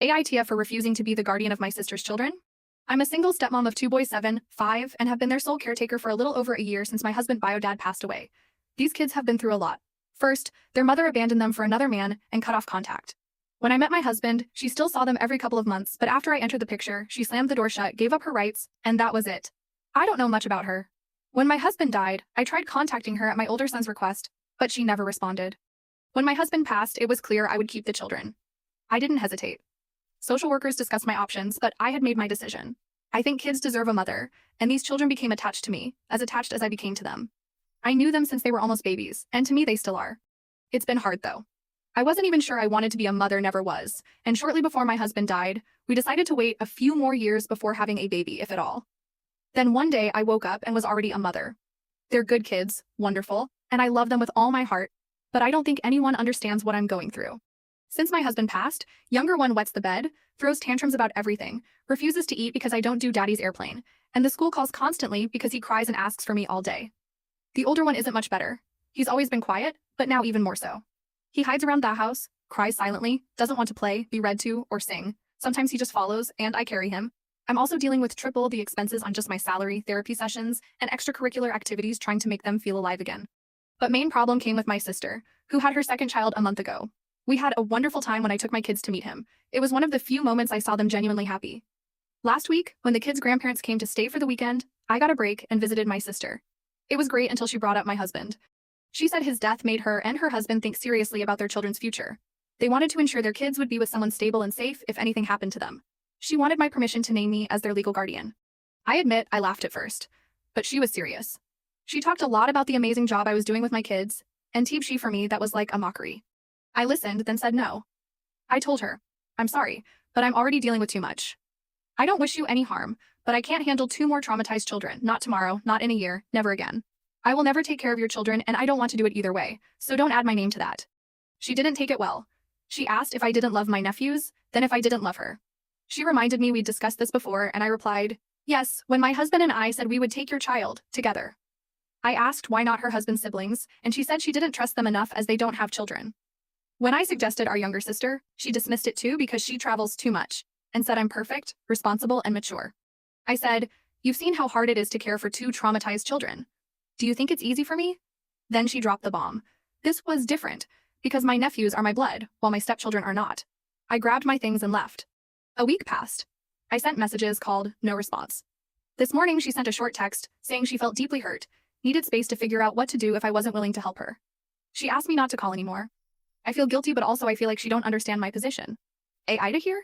AITA for refusing to be the guardian of my sister's children. I'm a single stepmom of two boys 7, 5, and have been their sole caretaker for a little over a year since my husband bio dad passed away. These kids have been through a lot. First, their mother abandoned them for another man and cut off contact. When I met my husband, she still saw them every couple of months, but after I entered the picture, she slammed the door shut, gave up her rights, and that was it. I don't know much about her. When my husband died, I tried contacting her at my older son's request, but she never responded. When my husband passed, it was clear I would keep the children. I didn't hesitate. Social workers discussed my options, but I had made my decision. I think kids deserve a mother, and these children became attached to me, as attached as I became to them. I knew them since they were almost babies, and to me they still are. It's been hard though. I wasn't even sure I wanted to be a mother, never was, and shortly before my husband died, we decided to wait a few more years before having a baby, if at all. Then one day I woke up and was already a mother. They're good kids, wonderful, and I love them with all my heart, but I don't think anyone understands what I'm going through. Since my husband passed, younger one wets the bed, throws tantrums about everything, refuses to eat because I don't do daddy's airplane, and the school calls constantly because he cries and asks for me all day. The older one isn't much better. He's always been quiet, but now even more so. He hides around the house, cries silently, doesn't want to play, be read to, or sing. Sometimes he just follows, and I carry him. I'm also dealing with triple the expenses on just my salary, therapy sessions, and extracurricular activities trying to make them feel alive again. But main problem came with my sister, who had her second child a month ago. We had a wonderful time when I took my kids to meet him. It was one of the few moments I saw them genuinely happy. Last week, when the kids' grandparents came to stay for the weekend, I got a break and visited my sister. It was great until she brought up my husband. She said his death made her and her husband think seriously about their children's future. They wanted to ensure their kids would be with someone stable and safe if anything happened to them. She wanted my permission to name me as their legal guardian. I admit I laughed at first, but she was serious. She talked a lot about the amazing job I was doing with my kids, and she for me that was like a mockery. I listened, then said no. I told her, I'm sorry, but I'm already dealing with too much. I don't wish you any harm, but I can't handle 2 more traumatized children, not tomorrow, not in a year, never again. I will never take care of your children and I don't want to do it either way, so don't add my name to that. She didn't take it well. She asked if I didn't love my nephews, then if I didn't love her. She reminded me we'd discussed this before and I replied, yes, when my husband and I said we would take your child, together. I asked why not her husband's siblings, and she said she didn't trust them enough as they don't have children. When I suggested our younger sister, she dismissed it too because she travels too much, and said I'm perfect, responsible, and mature. I said, you've seen how hard it is to care for 2 traumatized children. Do you think it's easy for me? Then she dropped the bomb. This was different, because my nephews are my blood, while my stepchildren are not. I grabbed my things and left. A week passed. I sent messages, called, no response. This morning she sent a short text, saying she felt deeply hurt, needed space to figure out what to do if I wasn't willing to help her. She asked me not to call anymore. I feel guilty, but also I feel like she don't understand my position. AITA here?